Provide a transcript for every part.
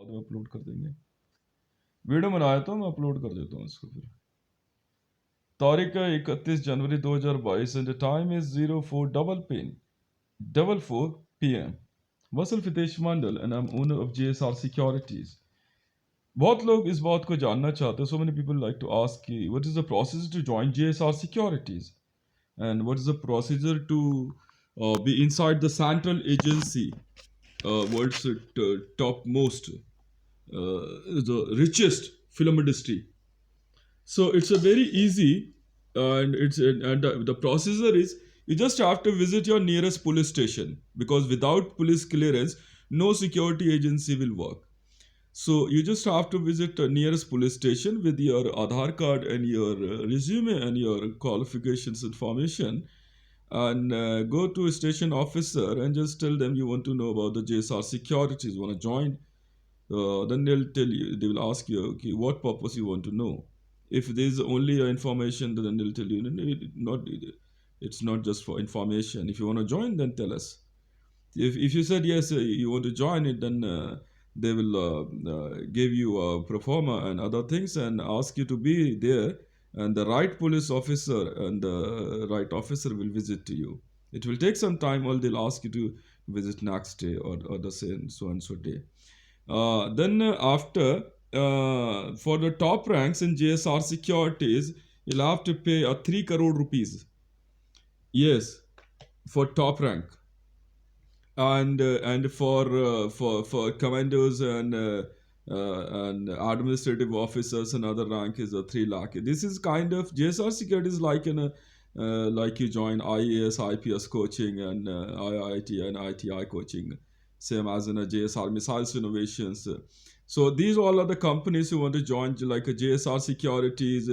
बाद में अपलोड कर देंगे। वीडियो बनाया तो मैं अपलोड कर देता हूँ इसको फिर। तारीख है 31 जनवरी 2022 and the time is 04 PM. वसल फितेश Mandal and I am owner of JSR securities. बहुत लोग इस बात को जानना चाहते हैं, so many people like to ask what is the process to join JSR securities and what is the procedure to be inside the central agency, world's topmost, the richest film industry. So it's a very easy, and the procedure is you just have to visit your nearest police station, because without police clearance, no security agency will work. So you just have to visit the nearest police station with your Aadhaar card and your resume and your qualifications information, and go to a station officer and just tell them you want to know about the JSR securities, want to join. Then they'll tell you, they will ask you, okay, what purpose you want to know. If there's only information, then they'll tell you, no, no, it's not just for information. If you want to join, then tell us. If you said yes, you want to join it, then they will give you a pro forma and other things and ask you to be there, and the right police officer and the right officer will visit to you. It will take some time, or they'll ask you to visit next day, or the same so and so day. Then after, for the top ranks in JSR securities, you'll have to pay 3 crore rupees. Yes, for top rank. And for commandos and administrative officers, another rank is a 3 lakh. This is kind of JSR security is like in a like you join IAS, IPS coaching and IIT and ITI coaching, same as in a JSR Missiles Innovations. So these all are the companies who want to join, like a JSR Securities.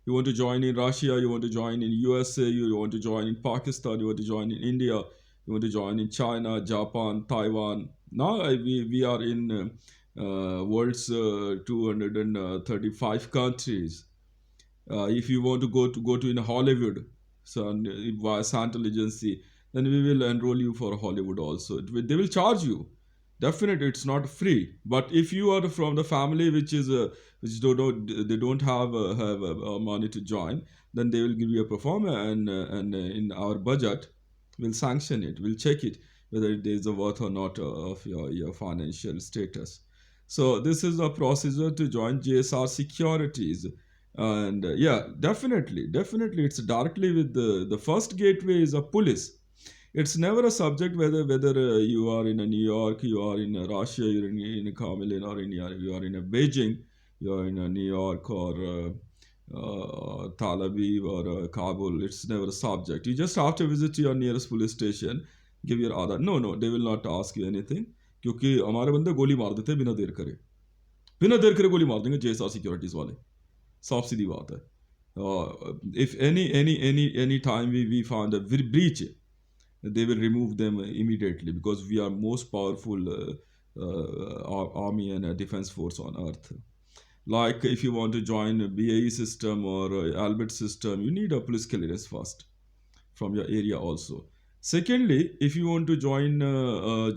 You want to join in Russia, you want to join in USA, you want to join in Pakistan, you want to join in India, you want to join in China, Japan, Taiwan. Now we are in world's 235 countries. If you want to go to in Hollywood, so via Central Agency, then we will enroll you for Hollywood also. They will charge you. Definitely, it's not free. But if you are from the family which they don't have money to join, then they will give you a performer, and in our budget, we'll sanction it. We'll check it whether there is a worth or not of your financial status. So this is a procedure to join JSR Securities. And yeah, definitely it's directly with the first gateway is a police. It's never a subject whether you are in a New York, you are in a Russia, you're in a Kamilin, or you are in a Beijing, you are in a New York, or Tel Aviv, or Kabul. It's never a subject. You just have to visit your nearest police station, give your Aadhaar. No, they will not ask you anything, क्योंकि हमारे बंदे गोली मार देते हैं बिना देर करे गोली मार देंगे JSR सिक्योरिटीज वाले. साफ सीधी बात है. If any time we found a breach, they will remove them immediately, because we are most powerful army and defense force on earth. Like if you want to join a BAE system or Albert system, you need a police clearance first from your area also. Secondly, if you want to join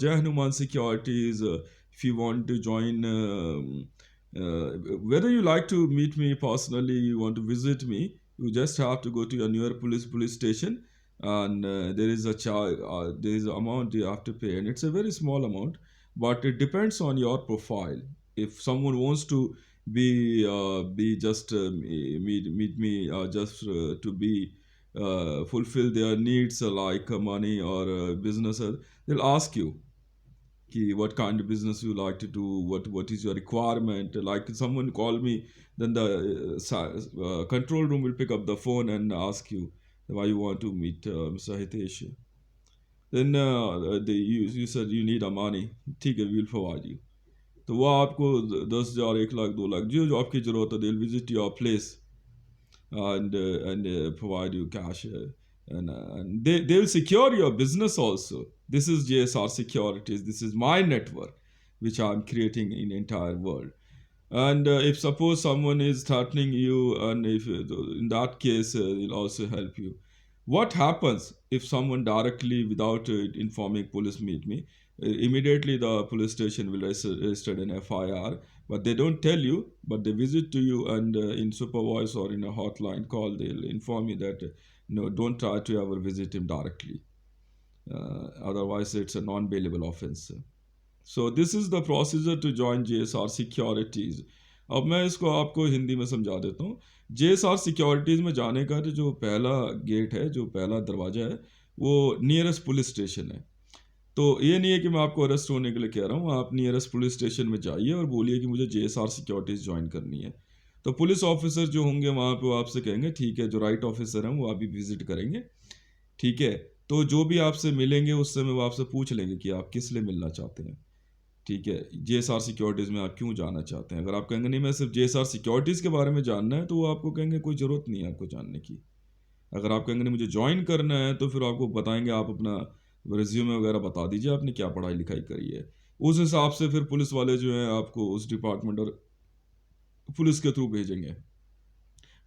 Jai Hanuman Securities, if you want to join, whether you like to meet me personally, you want to visit me, you just have to go to your newer police station, and there is a there is an amount you have to pay, and it's a very small amount, but it depends on your profile. If someone wants to be just meet me just to be fulfill their needs, like money or business, they'll ask you what kind of business you like to do, what is your requirement. Like someone call me, then the control room will pick up the phone and ask you why you want to meet Mr. Hitesh. Then you said you need a money. ठीक है, we will provide you. तो वो आपको 10,000, 1 लाख, 2 लाख, जो आपकी ज़रूरत है, they'll visit your place and provide you cash, and they will secure your business also. This is JSR Securities. This is my network which I'm creating in entire world. And if suppose someone is threatening you, and if in that case they'll also help you. What happens if someone directly, without informing police, meet me? immediately the police station will register an FIR, but they don't tell you, but they visit to you, and in supervoice or in a hotline call, they'll inform you that no, don't try to ever visit him directly. Otherwise, it's a non-bailable offense. So this is the procedure to join JSR securities. अब मैं इसको आपको हिंदी में समझा देता हूँ. JSR securities में जाने का जो पहला गेट है, जो पहला दरवाज़ा है, वो नियरेस्ट पुलिस स्टेशन है. तो ये नहीं है कि मैं आपको अरेस्ट होने के लिए कह रहा हूँ. आप नियरेस्ट पुलिस स्टेशन में जाइए और बोलिए कि मुझे JSR सिक्योरिटीज़ ज्वाइन करनी है. तो पुलिस ऑफिसर जो होंगे वहाँ पे वो आपसे कहेंगे ठीक है, जो राइट ऑफिसर हैं वो आप भी विजिट करेंगे. ठीक है, तो जो भी आपसे मिलेंगे उस समय वो आपसे पूछ लेंगे कि आप किस लिए मिलना चाहते हैं. ठीक है, JSR सिक्योरिटीज़ में आप क्यों जाना चाहते हैं. अगर आप कहेंगे नहीं मैं सिर्फ JSR सिक्योरिटीज़ के बारे में जानना है, तो वो आपको कहेंगे कोई ज़रूरत नहीं है आपको जानने की. अगर आप कहेंगे नहीं मुझे ज्वाइन करना है, तो फिर आपको बताएंगे आप अपना रिज्यूमे वगैरह बता दीजिए, आपने क्या पढ़ाई लिखाई करी है. उस हिसाब से फिर पुलिस वाले जो हैं आपको उस डिपार्टमेंट और पुलिस के थ्रू भेजेंगे.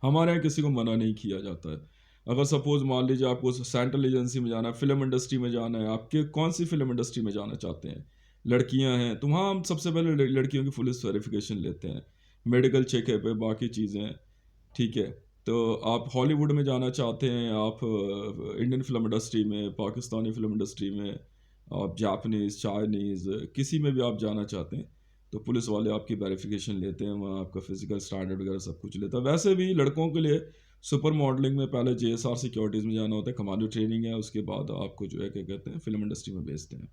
हमारे यहाँ किसी को मना नहीं किया जाता है. अगर सपोज मान लीजिए आपको सेंट्रल एजेंसी में जाना है, फिल्म इंडस्ट्री में जाना है, आपके कौन सी फिल्म इंडस्ट्री में जाना चाहते हैं, लड़कियां हैं, तो वहाँ हम सबसे पहले लड़कियों की पुलिस वेरिफिकेशन लेते हैं, मेडिकल चेकअप है, बाकी चीज़ें. ठीक है, तो आप हॉलीवुड में जाना चाहते हैं, आप इंडियन फिल्म इंडस्ट्री में, पाकिस्तानी फिल्म इंडस्ट्री में, आप जापानीज़, चाइनीज़, किसी में भी आप जाना चाहते हैं, तो पुलिस वाले आपकी वेरिफिकेशन लेते हैं, वहाँ आपका फिजिकल स्टैंडर्ड वगैरह सब कुछ लेता है. वैसे भी लड़कों के लिए सुपर मॉडलिंग में पहले JSR सिक्योरिटीज़ में जाना होता है, कमांडो ट्रेनिंग है, उसके बाद आपको जो है क्या कहते हैं फिल्म इंडस्ट्री में भेजते हैं.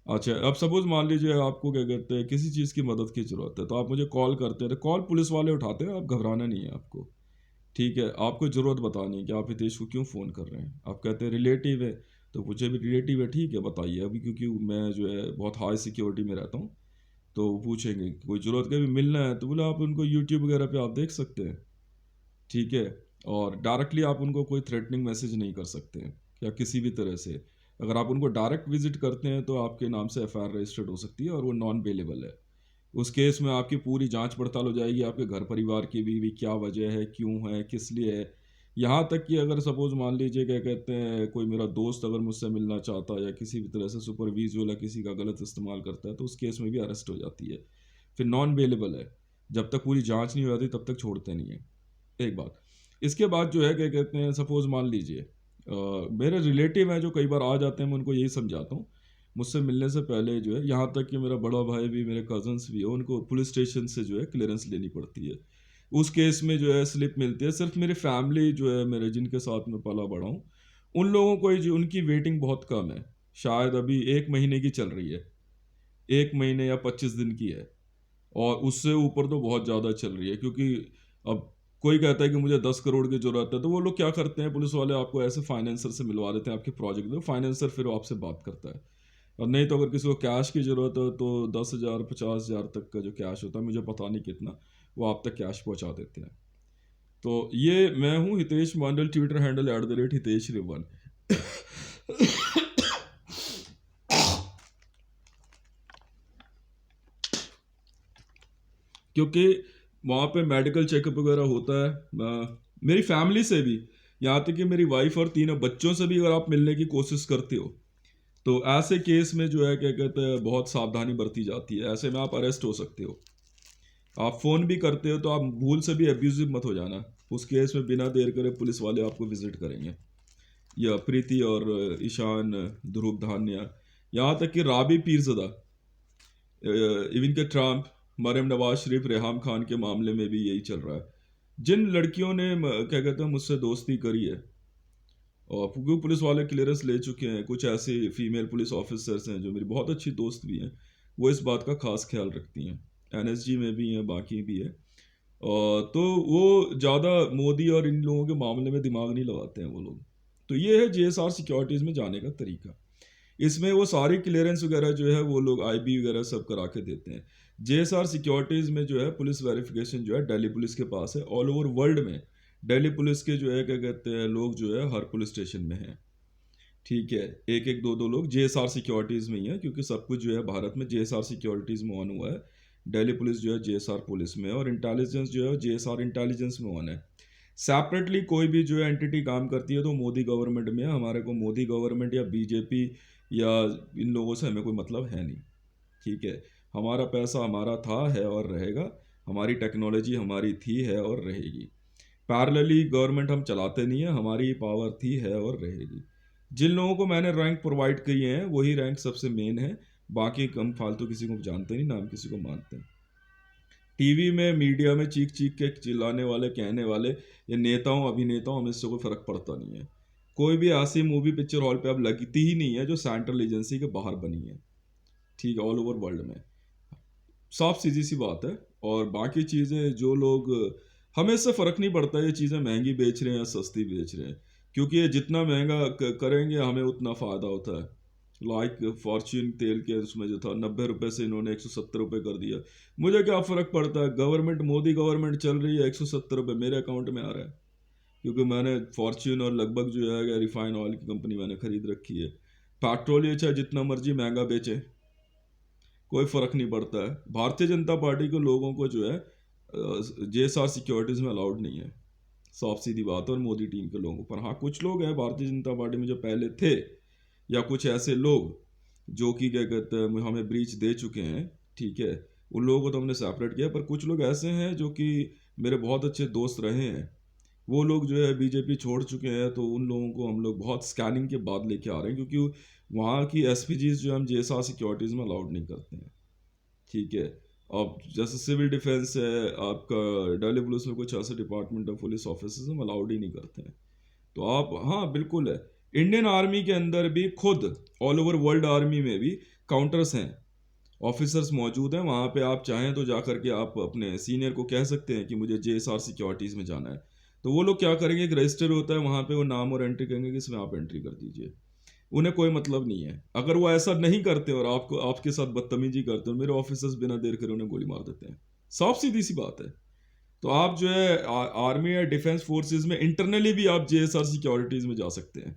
अच्छा, अब सपोज मान लीजिए आपको क्या कहते हैं किसी चीज़ की मदद की ज़रूरत है, तो आप मुझे कॉल करते हैं, तो कॉल पुलिस वाले उठाते हैं, आप घबराना नहीं है आपको. ठीक है, आपको ज़रूरत बतानी है कि आप हितेश को क्यों फ़ोन कर रहे हैं. आप कहते हैं रिलेटिव है, तो पूछे भी रिलेटिव है, ठीक है बताइए. अभी क्योंकि मैं जो है बहुत हाई सिक्योरिटी में रहता हूँ, तो वो पूछेंगे कोई ज़रूरत का भी मिलना है, तो बोले आप उनको यूट्यूब वगैरह पे आप देख सकते हैं. ठीक है, और डायरेक्टली आप उनको कोई थ्रेटनिंग मैसेज नहीं कर सकते हैं या किसी भी तरह से. अगर आप उनको डायरेक्ट विजिट करते हैं तो आपके नाम से FIR रजिस्टर्ड हो सकती है और वो नॉन बेलेबल है. उस केस में आपकी पूरी जांच पड़ताल हो जाएगी, आपके घर परिवार की भी क्या वजह है, क्यों है, किस लिए है. यहाँ तक कि अगर सपोज मान लीजिए क्या कहते हैं कोई मेरा दोस्त अगर मुझसे मिलना चाहता है या किसी भी तरह से सुपर विजुअल या किसी का गलत इस्तेमाल करता है, तो उस केस में भी अरेस्ट हो जाती है. फिर नॉन बेलेबल है. जब तक पूरी जांच नहीं हो जाती तब तक छोड़ते नहीं है. एक बात. इसके बाद जो है क्या कहते हैं सपोज मान लीजिए मेरे रिलेटिव हैं जो कई बार आ जाते हैं, मैं उनको यही समझाता हूँ मुझसे मिलने से पहले जो है, यहाँ तक कि मेरा बड़ा भाई भी, मेरे कजन्स भी है, उनको पुलिस स्टेशन से जो है क्लियरेंस लेनी पड़ती है. उस केस में जो है स्लिप मिलती है. सिर्फ मेरी फैमिली जो है, मेरे जिनके साथ में पला बड़ा हूँ, उन लोगों को ही जो उनकी वेटिंग बहुत कम है. शायद अभी 1 महीने की चल रही है, 1 महीने या 25 दिन की है, और उससे ऊपर तो बहुत ज़्यादा चल रही है. क्योंकि अब कोई कहता है कि मुझे 10 करोड़ की ज़रूरत है, तो वो लोग क्या करते हैं, पुलिस वाले आपको ऐसे फाइनेंसर से मिलवा देते हैं आपके प्रोजेक्ट में. फाइनेंसर फिर वो आपसे बात करता है. और नहीं तो अगर किसी को कैश की ज़रूरत हो तो 10,000 50,000 तक का जो कैश होता है, मुझे पता नहीं कितना, वो आप तक कैश पहुंचा देते हैं. तो ये मैं हूँ हितेश मंडल, ट्विटर हैंडल @हितेश रिवन. क्योंकि वहाँ पे मेडिकल चेकअप वगैरह होता है. मेरी फैमिली से भी, यहाँ तक कि मेरी वाइफ और 3 बच्चों से भी अगर आप मिलने की कोशिश करते हो, तो ऐसे केस में जो है क्या कहते हैं बहुत सावधानी बरती जाती है. ऐसे में आप अरेस्ट हो सकते हो. आप फ़ोन भी करते हो तो आप भूल से भी अब्यूजिव मत हो जाना. उस केस में बिना देर करे पुलिस वाले आपको विजिट करेंगे. या प्रीति और ईशान, ध्रुव धान्या, यहाँ तक कि राबी पीरज़दा, इवन के ट्रम्प, मरियम नवाज शरीफ, रेहाम खान के मामले में भी यही चल रहा है. जिन लड़कियों ने क्या कहते हैं मुझसे दोस्ती करी है, और क्योंकि पुलिस वाले क्लियरेंस ले चुके हैं, कुछ ऐसी फीमेल पुलिस ऑफिसर्स हैं जो मेरी बहुत अच्छी दोस्त भी हैं, वो इस बात का खास ख्याल रखती हैं. NSG में भी हैं, बाकी भी है. तो वो ज़्यादा मोदी और इन लोगों के मामले में दिमाग नहीं लगाते हैं वो लोग. तो ये है JSR सिक्योरिटीज़ में जाने का तरीका. इसमें वो सारी क्लियरेंस वगैरह जो है वो लोग IB वगैरह सब करा के देते हैं. JSR सिक्योरिटीज़ में जो है पुलिस वेरिफिकेशन जो है दिल्ली पुलिस के पास है. ऑल ओवर वर्ल्ड में दिल्ली पुलिस के जो है क्या कहते हैं लोग जो है हर पुलिस स्टेशन में हैं. ठीक है, एक एक दो दो लोग JSR सिक्योरिटीज़ में ही है, क्योंकि सब कुछ जो है भारत में JSR सिक्योरिटीज़ में ऑन हुआ है. दिल्ली पुलिस जो है JSR पुलिस में है, और इंटेलिजेंस जो है JSR इंटेलिजेंस में ऑन है. सेपरेटली कोई भी जो है एंटिटी काम करती है तो मोदी गवर्नमेंट में है। हमारे को मोदी गवर्नमेंट या बीजेपी या इन लोगों से हमें कोई मतलब है नहीं। ठीक है, हमारा पैसा हमारा था, है और रहेगा। हमारी टेक्नोलॉजी हमारी थी, है और रहेगी। पैरेलली गवर्नमेंट हम चलाते नहीं है, हमारी पावर थी, है और रहेगी। जिन लोगों को मैंने रैंक प्रोवाइड किए हैं वही रैंक सबसे मेन है। बाकी हम फालतू किसी को जानते नहीं, ना हम किसी को मानते हैं। टीवी में मीडिया में चीख चीख के चिल्लाने वाले, कहने वाले ये नेताओं अभिनेताओं, हमें इससे कोई फर्क पड़ता नहीं है। कोई भी ऐसी मूवी पिक्चर हॉल पे अब लगती ही नहीं है जो सेंट्रल एजेंसी के बाहर बनी है। ठीक है, ऑल ओवर वर्ल्ड में साफ सीधी सी बात है। और बाकी चीज़ें जो लोग, हमें इससे फ़र्क नहीं पड़ता ये चीज़ें महंगी बेच रहे हैं या सस्ती बेच रहे हैं, क्योंकि ये जितना महंगा करेंगे हमें उतना फ़ायदा होता है। लाइक फॉर्च्यून तेल के उसमें जो था 90 रुपये से इन्होंने 170 रुपये कर दिया। मुझे क्या फ़र्क पड़ता है, गवर्नमेंट मोदी गवर्नमेंट चल रही है, 170 रुपये मेरे अकाउंट में आ रहा है, क्योंकि मैंने फॉर्च्यून और लगभग जो है रिफाइन ऑयल की कंपनी मैंने खरीद रखी है। पेट्रोल ये चाहे जितना मर्जी महंगा बेचे, कोई फ़र्क नहीं पड़ता है। भारतीय जनता पार्टी के लोगों को जो है JSR सिक्योरिटीज़ में अलाउड नहीं है, साफ सीधी बात है। और मोदी टीम के लोगों पर, हाँ कुछ लोग हैं भारतीय जनता पार्टी में जो पहले थे, या कुछ ऐसे लोग जो कि क्या कहते हैं हमें ब्रीच दे चुके हैं, ठीक है, उन लोगों को तो हमने सेपरेट किया। पर कुछ लोग ऐसे हैं जो कि मेरे बहुत अच्छे दोस्त रहे हैं, वो लोग जो है बीजेपी छोड़ चुके हैं, तो उन लोगों को हम लोग बहुत स्कैनिंग के बाद लेके आ रहे हैं, क्योंकि वहाँ की SPGs जो हम JSR सिक्योरिटीज़ में अलाउड नहीं करते हैं। ठीक है, अब जैसे सिविल डिफेंस है आपका, दिल्ली पुलिस में कुछ ऐसे डिपार्टमेंट ऑफ पुलिस ऑफिसर्स हम अलाउड ही नहीं करते हैं। तो आप, हाँ बिल्कुल है, इंडियन आर्मी के अंदर भी खुद ऑल ओवर वर्ल्ड आर्मी में भी काउंटर्स हैं, ऑफिसर्स मौजूद हैं। वहाँ पे आप चाहें तो जा करके आप अपने सीनियर को कह सकते हैं कि मुझे JSR सिक्योरिटीज़ में जाना है, तो वो लोग क्या करेंगे, एक रजिस्टर होता है वहाँ पे, वो नाम और एंट्री करेंगे कि इसमें आप एंट्री कर दीजिए। उन्हें कोई मतलब नहीं है। अगर वो ऐसा नहीं करते और आपको आपके साथ बदतमीजी करते हैं, मेरे ऑफिसर्स बिना देर करे उन्हें गोली मार देते हैं। साफ सीधी सी बात है। तो आप जो है आर्मी या डिफेंस फोर्सेस में इंटरनली भी आप JSR सिक्योरिटीज़ में जा सकते हैं।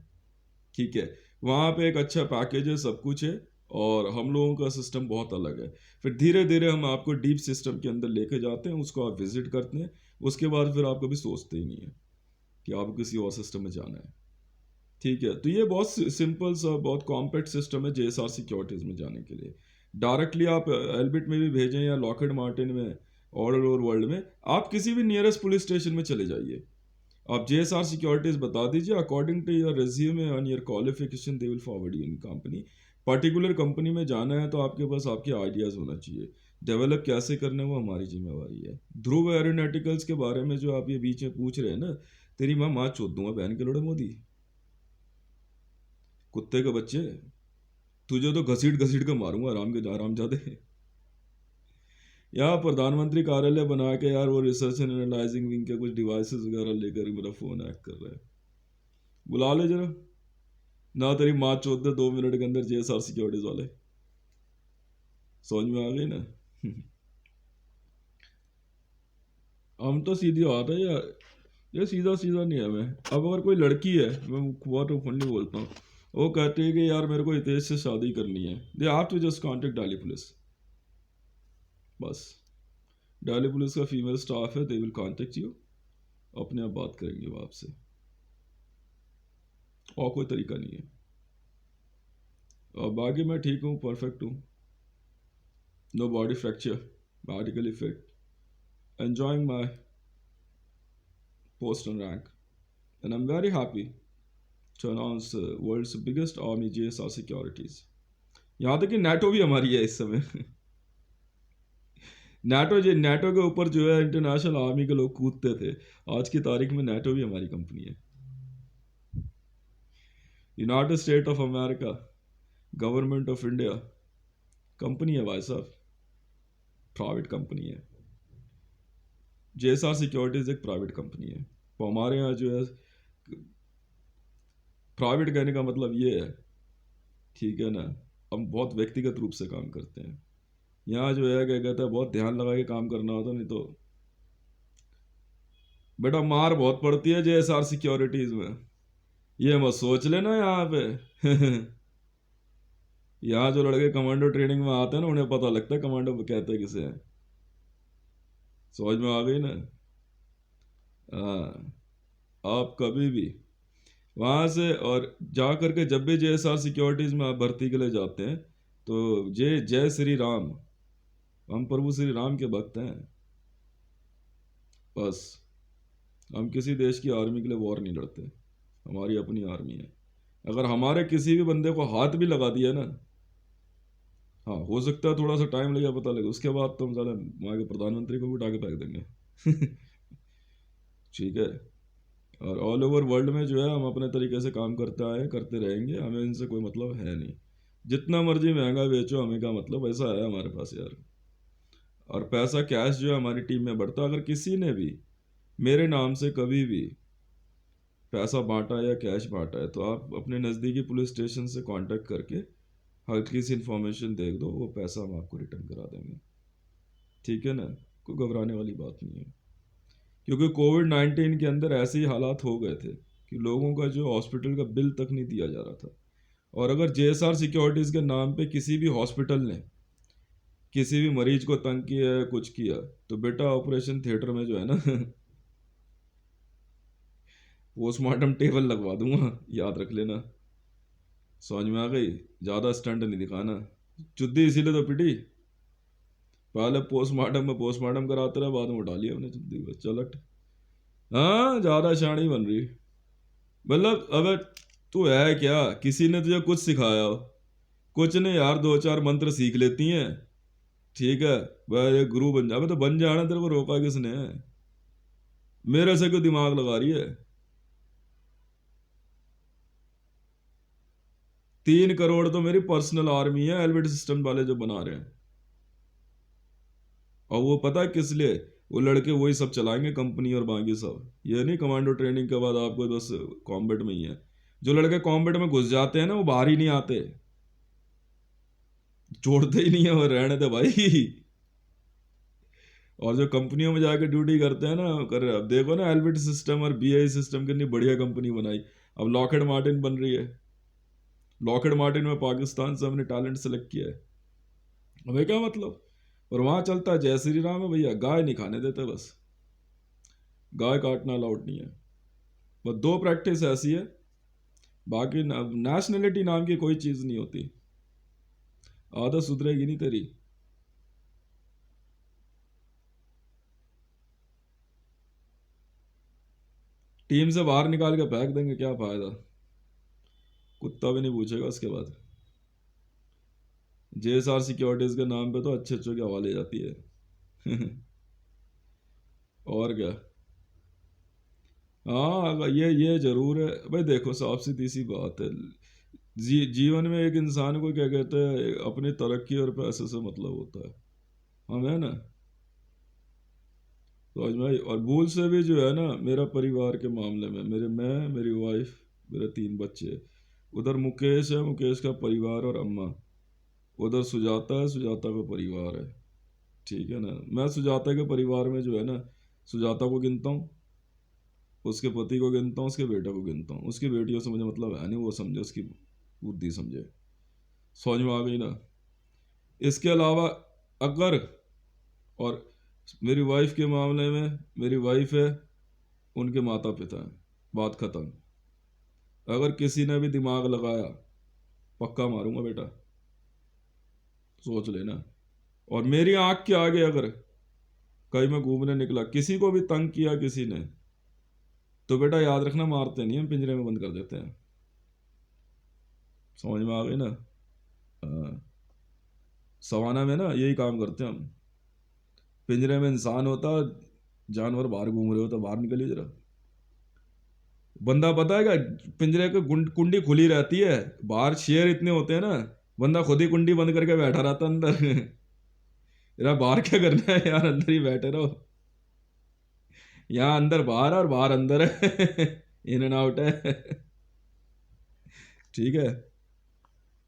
ठीक है, वहाँ पे एक अच्छा पैकेज है, सब कुछ है, और हम लोगों का सिस्टम बहुत अलग है। फिर धीरे धीरे हम आपको डीप सिस्टम के अंदर लेके जाते हैं, उसको आप विजिट करते हैं, उसके बाद फिर आप कभी सोचते ही नहीं है कि आपको किसी और सिस्टम में जाना है। ठीक है, तो ये बहुत सिंपल सा बहुत कॉम्पैक्ट सिस्टम है JSR सिक्योरिटीज़ में जाने के लिए। डायरेक्टली आप एल्बिट में भी भेजें या लॉकहेड मार्टिन में, ऑल ओवर वर्ल्ड में आप किसी भी नियरेस्ट पुलिस स्टेशन में चले जाइए, आप JSR सिक्योरिटीज़ बता दीजिए, according to your resume and your qualification they will forward you in company. Particular company में जाना है तो आपके पास आपके आइडियाज़ होना चाहिए, डेवलप कैसे करना है वो हमारी जिम्मेवारी है। ध्रुव एरोनॉटिकल्स के बारे में जो आप ये बीच में पूछ रहे हैं ना, तेरी माँ चोद दूंगा बहन के लोड़े मोदी, कुत्ते के बच्चे, तुझे तो घसीट घसीट के मारूंगा आराम के आराम जादे। यहाँ प्रधानमंत्री कार्यालय बना के यार वो रिसर्च एंड एनालाइजिंग विंग के कुछ डिवाइसेस वगैरह लेकर मेरा फोन हैक कर रहा है। बुला ले जरा, ना तेरी माँ चौथ दे 2 मिनट के अंदर JSR सिक्योरिटीज वाले, समझ में आ गई ना। हम तो सीधी बात है यार, ये सीधा सीधा नहीं है। मैं अब अगर कोई लड़की है, मैं बहुत ओपनली बोलता हूँ, वो कहती है कि यार मेरे को हितेश से शादी करनी है, they have to just contact Delhi police, बस। दिल्ली पुलिस का फीमेल स्टाफ है, दे विल कॉन्टेक्ट यू, अपने आप बात करेंगे वो आपसे, और कोई तरीका नहीं है। और बाकी मैं ठीक हूँ, परफेक्ट हूँ, no body fracture, medically fit, enjoying my post and rank, and I'm very happy to announce the world's biggest army JSR securities। यहाँ तक कि NATO भी हमारी है इस समय। NATO के ऊपर जो है इंटरनेशनल आर्मी के लोग कूदते थे, आज की तारीख में NATO भी हमारी कंपनी है। United state of America, government of India company है भाई साहब, प्राइवेट कंपनी है। JSR सिक्योरिटीज एक प्राइवेट कंपनी है। तो हमारे यहाँ जो है, प्राइवेट कहने का मतलब ये है, ठीक है ना, हम बहुत व्यक्तिगत रूप से काम करते हैं। यहाँ जो है क्या कहता है, बहुत ध्यान लगा के काम करना होता, नहीं तो बेटा मार बहुत पड़ती है JSR सिक्योरिटीज में, ये मत सोच लेना यहाँ पे। यहाँ जो लड़के कमांडो ट्रेनिंग में आते हैं ना, उन्हें पता लगता है कमांडो कहते हैं किसे हैं, समझ में आ गई ना। हाँ, आप कभी भी वहाँ से और जा करके जब भी JSR सिक्योरिटीज़ में आप भर्ती के लिए जाते हैं तो जय जय श्री राम, हम प्रभु श्री राम के भक्त हैं। बस हम किसी देश की आर्मी के लिए वॉर नहीं लड़ते, हमारी अपनी आर्मी है। अगर हमारे किसी भी बंदे को हाथ भी लगा दिया ना, हाँ हो सकता है थोड़ा सा टाइम लगेगा पता लगे, उसके बाद तो हम साले वहाँ के प्रधानमंत्री को भी उठा के फेंक देंगे। ठीक है। और ऑल ओवर वर्ल्ड में जो है हम अपने तरीके से काम करते आए हैं, करते रहेंगे, हमें इनसे कोई मतलब है नहीं। जितना मर्जी महंगा बेचो, हमें क्या मतलब, ऐसा है हमारे पास यार। और पैसा कैश जो है हमारी टीम में बढ़ता। अगर किसी ने भी मेरे नाम से कभी भी पैसा बांटा या कैश बांटा है तो आप अपने नज़दीकी पुलिस स्टेशन से कांटेक्ट करके हल्की सी इन्फॉर्मेशन दे दो, वो पैसा हम आपको रिटर्न करा देंगे। ठीक है ना, कोई घबराने वाली बात नहीं है। क्योंकि कोविड-19 के अंदर ऐसे ही हालात हो गए थे कि लोगों का जो हॉस्पिटल का बिल तक नहीं दिया जा रहा था। और अगर JSR सिक्योरिटीज़ के नाम पे किसी भी हॉस्पिटल ने किसी भी मरीज को तंग किया है, कुछ किया, तो बेटा ऑपरेशन थिएटर में जो है ना पोस्टमार्टम टेबल लगवा दूंगा, याद रख लेना। समझ में आ गई? ज़्यादा स्टंट नहीं दिखाना। चुद्दी इसीलिए तो पिटी, पहले पोस्टमार्टम में पोस्टमार्टम कराते रहे, बाद में उठा लिया अपने चुद्दी को, चलट। हाँ ज़्यादा शानी बन रही। मतलब अबे तू है क्या, किसी ने तुझे कुछ सिखाया हो? कुछ नहीं यार, दो चार मंत्र सीख लेती हैं। ठीक है, वह एक गुरु बन जा। अबे तो बन जाना, तेरे को रोका किसने है? मेरे से क्यों दिमाग लगा रही है? 3 करोड़ तो मेरी पर्सनल आर्मी है, एलविड सिस्टम वाले जो बना रहे हैं। और वो पता है किस लिए? वो लड़के वही सब चलाएंगे, कंपनी और बाकी सब। ये नहीं कमांडो ट्रेनिंग के बाद आपको बस कॉम्बैट में ही है। जो लड़के कॉम्बैट में घुस जाते हैं ना, वो बाहर ही नहीं आते, छोड़ते ही नहीं है, वो रहने दे भाई। और जो कंपनियों में जाके ड्यूटी करते हैं ना, कर अब देखो ना, एलविड सिस्टम और BAE सिस्टम कितनी बढ़िया कंपनी बनाई। अब लॉकहेड मार्टिन बन रही है। लॉकहेड मार्टिन में पाकिस्तान से हमने टैलेंट सेलेक्ट किया है। हमें क्या मतलब? और वहाँ चलता है जय श्री राम है भैया, गाय नहीं खाने देते बस, गाय काटना अलाउड नहीं है। बस 2 प्रैक्टिस ऐसी है, बाकी नेशनलिटी नाम की कोई चीज़ नहीं होती। आदत सुधरेगी नहीं तेरी। टीम से बाहर निकाल के फेंक देंगे, क्या फायदा, कुत्ता भी नहीं पूछेगा उसके बाद। JSR सिक्योरिटीज के नाम पे तो अच्छे अच्छे की हवाले जाती है। और क्या। हाँ ये जरूर है भाई, देखो साफ सीधी सी बात है। जीवन में एक इंसान को क्या कहते हैं, अपनी तरक्की और पैसे से मतलब होता है। हम है ना, तो आज भाई, और भूल से भी जो है ना, मेरा परिवार के मामले में मैं, मेरी वाइफ, मेरे 3 बच्चे, उधर मुकेश है, मुकेश का परिवार और अम्मा, उधर सुजाता है, सुजाता का परिवार है। ठीक है ना, मैं सुजाता के परिवार में जो है ना, सुजाता को गिनता हूँ, उसके पति को गिनता हूँ, उसके बेटे को गिनता हूँ। उसकी बेटियों से मुझे मतलब है नहीं, वो समझे, उसकी बुद्धि समझे। समझ में आ गई ना? इसके अलावा अगर, और मेरी वाइफ के मामले में, मेरी वाइफ है, उनके माता पिता हैं, बात खत्म। अगर किसी ने भी दिमाग लगाया, पक्का मारूंगा बेटा, सोच लेना। और मेरी आंख के आगे अगर कहीं मैं घूमने निकला, किसी को भी तंग किया किसी ने, तो बेटा याद रखना, मारते नहीं, हम पिंजरे में बंद कर देते हैं। समझ में आ गई ना? हाँ, सवाना में ना यही काम करते हैं हम। पिंजरे में इंसान होता, जानवर बाहर घूम रहे होता, बाहर निकलिए जरा। बंदा पता है क्या, पिंजरे की कुंडी खुली रहती है, बाहर शेर इतने होते हैं ना, बंदा खुद ही कुंडी बंद करके बैठा रहता अंदर। यार बाहर क्या करना है यार, अंदर ही बैठे रहो। यहाँ अंदर बाहर और बाहर अंदर है। इन एंड आउट है। ठीक है।